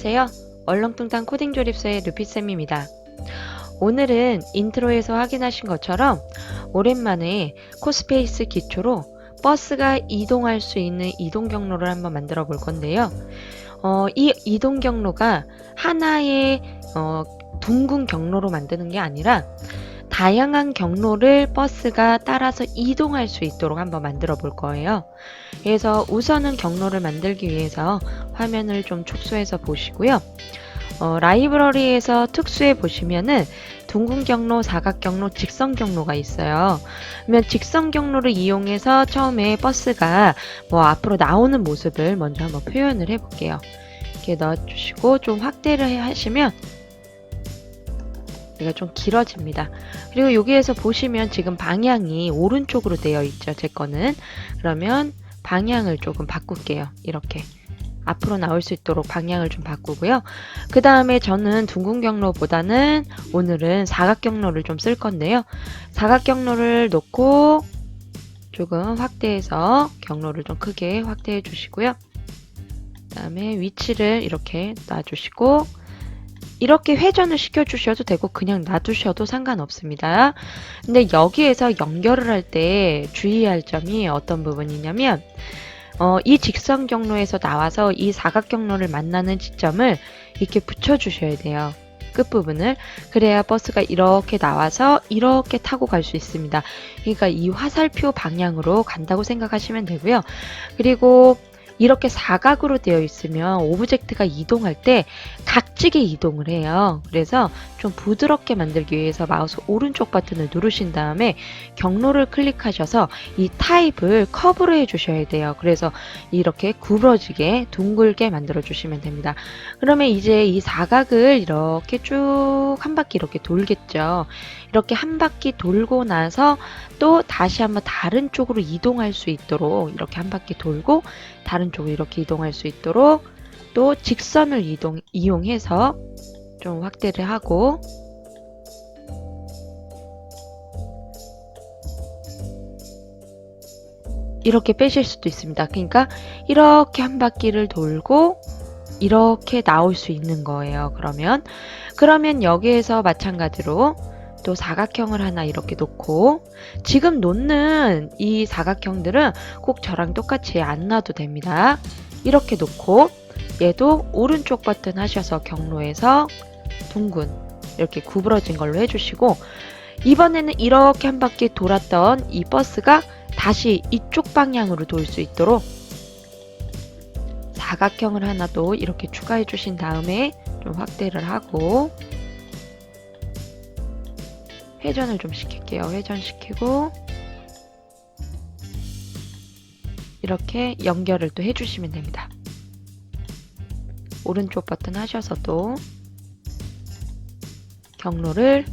안녕하세요. 얼렁뚱땅 코딩 조립소의 루피쌤입니다. 오늘은 인트로에서 확인하신 것처럼 오랜만에 코스페이스 기초로 버스가 이동할 수 있는 이동 경로를 한번 만들어 볼 건데요. 이 이동 경로가 하나의 둥근 경로로 만드는 게 아니라 다양한 경로를 버스가 따라서 이동할 수 있도록 한번 만들어 볼 거예요. 그래서 우선은 경로를 만들기 위해서 화면을 좀 축소해서 보시고요. 라이브러리에서 특수에 보시면은 둥근 경로, 사각 경로, 직선 경로가 있어요. 그러면 직선 경로를 이용해서 처음에 버스가 앞으로 나오는 모습을 먼저 한번 표현을 해볼게요. 이렇게 넣어주시고 좀 확대를 하시면 얘가 좀 길어집니다. 그리고 여기에서 보시면 지금 방향이 오른쪽으로 되어 있죠. 제 거는. 그러면 방향을 조금 바꿀게요. 이렇게. 앞으로 나올 수 있도록 방향을 좀 바꾸고요. 그 다음에 저는 둥근 경로보다는 오늘은 사각 경로를 좀 쓸 건데요. 사각 경로를 놓고 조금 확대해서 경로를 좀 크게 확대해 주시고요. 그 다음에 위치를 이렇게 놔주시고 이렇게 회전을 시켜주셔도 되고 그냥 놔두셔도 상관없습니다. 근데 여기에서 연결을 할 때 주의할 점이 어떤 부분이냐면 이 직선 경로에서 나와서 이 사각 경로를 만나는 지점을 이렇게 붙여주셔야 돼요. 끝부분을. 그래야 버스가 이렇게 나와서 이렇게 타고 갈 수 있습니다. 그러니까 이 화살표 방향으로 간다고 생각하시면 되고요. 그리고 이렇게 사각으로 되어 있으면 오브젝트가 이동할 때 각지게 이동을 해요. 그래서 좀 부드럽게 만들기 위해서 마우스 오른쪽 버튼을 누르신 다음에 경로를 클릭하셔서 이 타입을 커브로 해주셔야 돼요. 그래서 이렇게 구부러지게 둥글게 만들어 주시면 됩니다. 그러면 이제 이 사각을 이렇게 쭉 한 바퀴 이렇게 돌겠죠. 이렇게 한 바퀴 돌고 나서 또 다시 한번 다른 쪽으로 이동할 수 있도록 이렇게 한 바퀴 돌고 다른 쪽으로 이렇게 이동할 수 있도록 또 직선을 이용해서 좀 확대를 하고 이렇게 빼실 수도 있습니다. 그러니까 이렇게 한 바퀴를 돌고 이렇게 나올 수 있는 거예요. 그러면 여기에서 마찬가지로 또 사각형을 하나 이렇게 놓고 지금 놓는 이 사각형들은 꼭 저랑 똑같이 안 놔도 됩니다. 이렇게 놓고 얘도 오른쪽 버튼 하셔서 경로에서 둥근 이렇게 구부러진 걸로 해주시고 이번에는 이렇게 한 바퀴 돌았던 이 버스가 다시 이쪽 방향으로 돌 수 있도록 사각형을 하나 더 이렇게 추가해 주신 다음에 좀 확대를 하고 회전을 좀 시킬게요. 회전시키고 이렇게 연결을 또 해주시면 됩니다. 오른쪽 버튼 하셔서도 경로를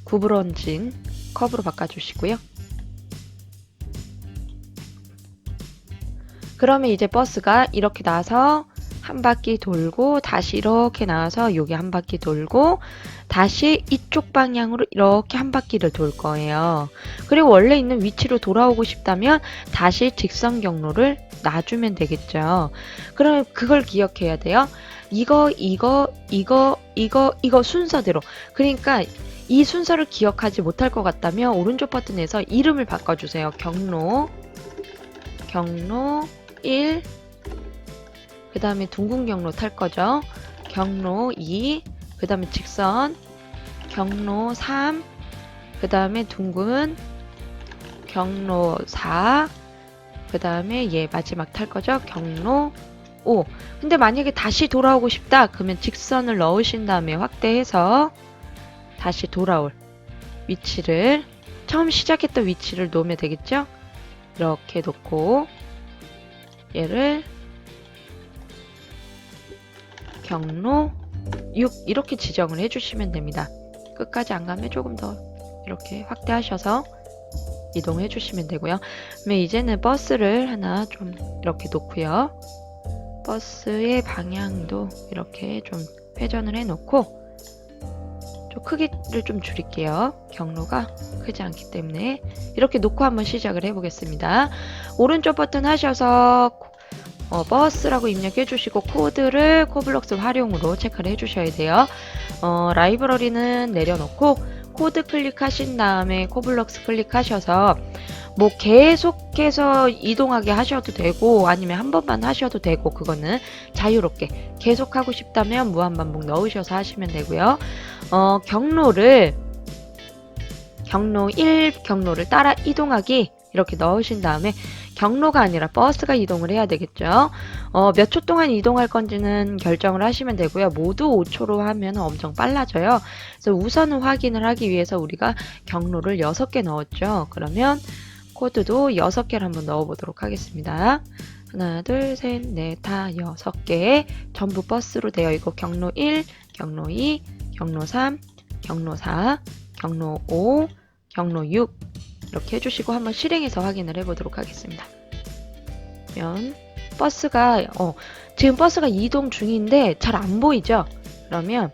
구부러진 커브로 바꿔주시고요. 그러면 이제 버스가 이렇게 나와서 한 바퀴 돌고 다시 이렇게 나와서 여기 한 바퀴 돌고 다시 이쪽 방향으로 이렇게 한 바퀴를 돌 거예요. 그리고 원래 있는 위치로 돌아오고 싶다면 다시 직선 경로를 놔주면 되겠죠. 그러면 그걸 기억해야 돼요. 이거 순서대로. 그러니까 이 순서를 기억하지 못할 것 같다면 오른쪽 버튼에서 이름을 바꿔주세요. 경로 1, 그 다음에 둥근 경로 탈 거죠. 경로 2, 그 다음에 직선, 경로 3, 그 다음에 둥근, 경로 4, 그 다음에 얘 마지막 탈 거죠. 경로 5. 근데 만약에 다시 돌아오고 싶다 그러면 직선을 넣으신 다음에 확대해서 다시 돌아올 위치를 처음 시작했던 위치를 놓으면 되겠죠. 이렇게 놓고 얘를 경로 6 이렇게 지정을 해주시면 됩니다. 끝까지 안 가면 조금 더 이렇게 확대하셔서 이동해 주시면 되고요. 그러면 이제는 버스를 하나 좀 이렇게 놓고요. 버스의 방향도 이렇게 좀 회전을 해 놓고 좀 크기를 좀 줄일게요. 경로가 크지 않기 때문에 이렇게 놓고 한번 시작을 해 보겠습니다. 오른쪽 버튼 하셔서 버스라고 입력해 주시고 코드를 코블럭스 활용으로 체크를 해 주셔야 돼요. 라이브러리는 내려놓고 코드 클릭하신 다음에 코블럭스 클릭하셔서 뭐 계속해서 이동하게 하셔도 되고 아니면 한 번만 하셔도 되고 그거는 자유롭게 계속 하고 싶다면 무한반복 넣으셔서 하시면 되고요. 경로 1 경로를 따라 이동하기 이렇게 넣으신 다음에 경로가 아니라 버스가 이동을 해야 되겠죠. 몇 초 동안 이동할 건지는 결정을 하시면 되고요. 모두 5초로 하면 엄청 빨라져요. 그래서 우선은 확인을 하기 위해서 우리가 경로를 6개 넣었죠. 그러면 코드도 6개를 한번 넣어보도록 하겠습니다. 하나, 둘, 셋, 넷, 다 6개 전부 버스로 되어 있고 경로 1, 경로 2, 경로 3, 경로 4, 경로 5, 경로 6 이렇게 해주시고 한번 실행해서 확인을 해보도록 하겠습니다. 그러면 버스가 지금 버스가 이동 중인데 잘 안 보이죠? 그러면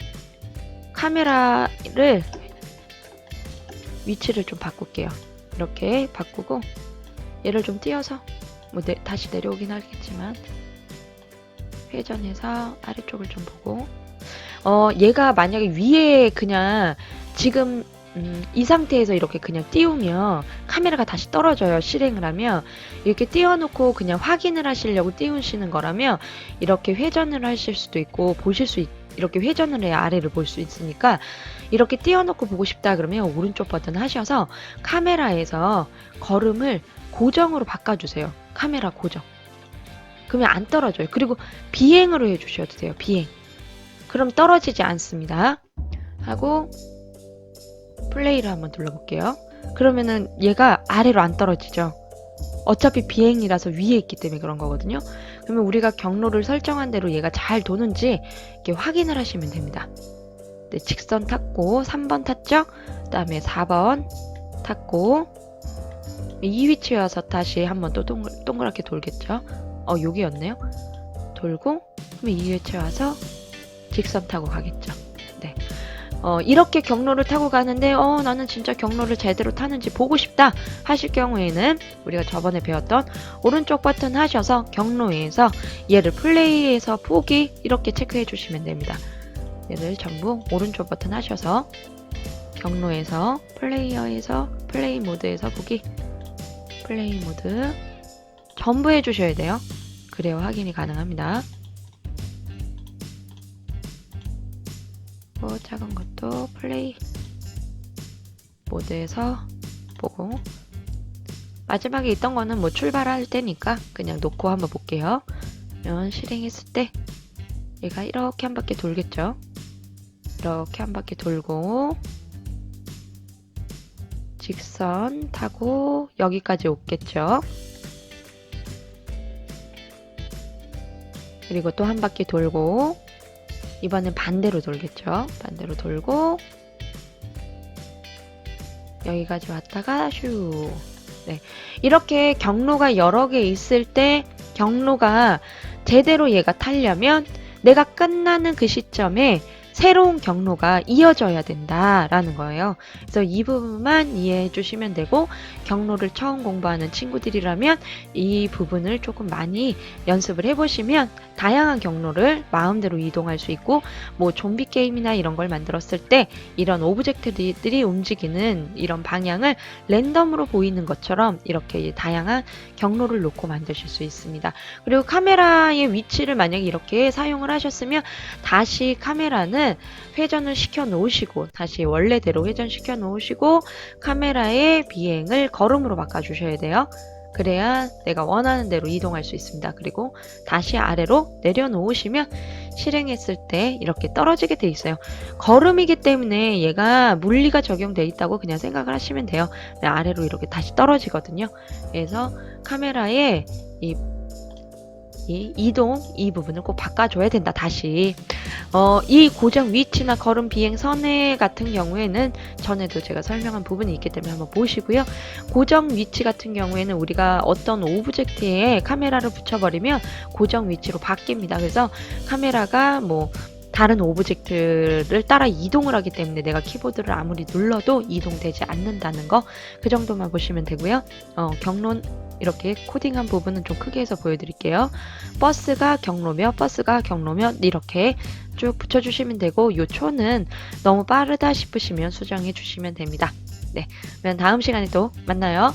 카메라를 위치를 좀 바꿀게요. 이렇게 바꾸고 얘를 좀 띄워서 다시 내려오긴 하겠지만 회전해서 아래쪽을 좀 보고 얘가 만약에 위에 그냥 지금 이 상태에서 이렇게 그냥 띄우면 카메라가 다시 떨어져요. 실행을 하면 이렇게 띄워놓고 그냥 확인을 하시려고 띄우시는 거라면 이렇게 회전을 하실 수도 있고 이렇게 회전을 해야 아래를 볼 수 있으니까 이렇게 띄워놓고 보고 싶다 그러면 오른쪽 버튼 하셔서 카메라에서 걸음을 고정으로 바꿔주세요. 카메라 고정. 그러면 안 떨어져요. 그리고 비행으로 해주셔도 돼요. 비행. 그럼 떨어지지 않습니다. 하고 플레이를 한번 눌러볼게요. 그러면은 얘가 아래로 안 떨어지죠. 어차피 비행이라서 위에 있기 때문에 그런 거거든요. 그러면 우리가 경로를 설정한 대로 얘가 잘 도는지 이렇게 확인을 하시면 됩니다. 네, 직선 탔고 3번 탔죠? 그 다음에 4번 탔고 이 위치에 와서 다시 한번 또 동그랗게 돌겠죠? 여기였네요. 돌고 그러면 이 위치에 와서 직선 타고 가겠죠. 네. 이렇게 경로를 타고 가는데 나는 진짜 경로를 제대로 타는지 보고 싶다 하실 경우에는 우리가 저번에 배웠던 오른쪽 버튼 하셔서 경로에서 얘를 플레이에서 보기 이렇게 체크해 주시면 됩니다. 얘를 전부 오른쪽 버튼 하셔서 경로에서 플레이어에서 플레이 모드에서 보기 플레이 모드 전부 해주셔야 돼요. 그래야 확인이 가능합니다. 작은 것도 플레이 모드에서 보고 마지막에 있던 거는 뭐 출발할 때니까 그냥 놓고 한번 볼게요. 그러면 실행했을 때 얘가 이렇게 한 바퀴 돌겠죠. 이렇게 한 바퀴 돌고 직선 타고 여기까지 오겠죠. 그리고 또 한 바퀴 돌고 이번엔 반대로 돌겠죠. 반대로 돌고 여기까지 왔다가 슈. 네. 이렇게 경로가 여러 개 있을 때 경로가 제대로 얘가 타려면 내가 끝나는 그 시점에 새로운 경로가 이어져야 된다라는 거예요. 그래서 이 부분만 이해해 주시면 되고 경로를 처음 공부하는 친구들이라면 이 부분을 조금 많이 연습을 해보시면 다양한 경로를 마음대로 이동할 수 있고 뭐 좀비 게임이나 이런 걸 만들었을 때 이런 오브젝트들이 움직이는 이런 방향을 랜덤으로 보이는 것처럼 이렇게 다양한 경로를 놓고 만드실 수 있습니다. 그리고 카메라의 위치를 만약에 이렇게 사용을 하셨으면 다시 카메라는 회전을 시켜 놓으시고 다시 원래대로 회전시켜 놓으시고 카메라의 비행을 걸음으로 바꿔 주셔야 돼요. 그래야 내가 원하는 대로 이동할 수 있습니다. 그리고 다시 아래로 내려놓으시면 실행했을 때 이렇게 떨어지게 돼 있어요. 걸음이기 때문에 얘가 물리가 적용돼 있다고 그냥 생각을 하시면 돼요. 아래로 이렇게 다시 떨어지거든요. 그래서 카메라의 이 이동 이 부분을 꼭 바꿔줘야 된다. 다시 이 고정 위치나 걸음 비행 선회 같은 경우에는 전에도 제가 설명한 부분이 있기 때문에 한번 보시고요. 고정 위치 같은 경우에는 우리가 어떤 오브젝트에 카메라를 붙여버리면 고정 위치로 바뀝니다. 그래서 카메라가 뭐 다른 오브젝트를 따라 이동을 하기 때문에 내가 키보드를 아무리 눌러도 이동되지 않는다는 거 그 정도만 보시면 되고요. 경로 이렇게 코딩한 부분은 좀 크게 해서 보여드릴게요. 버스가 경로며 이렇게 쭉 붙여주시면 되고, 요 초는 너무 빠르다 싶으시면 수정해 주시면 됩니다. 네, 그러면 다음 시간에 또 만나요.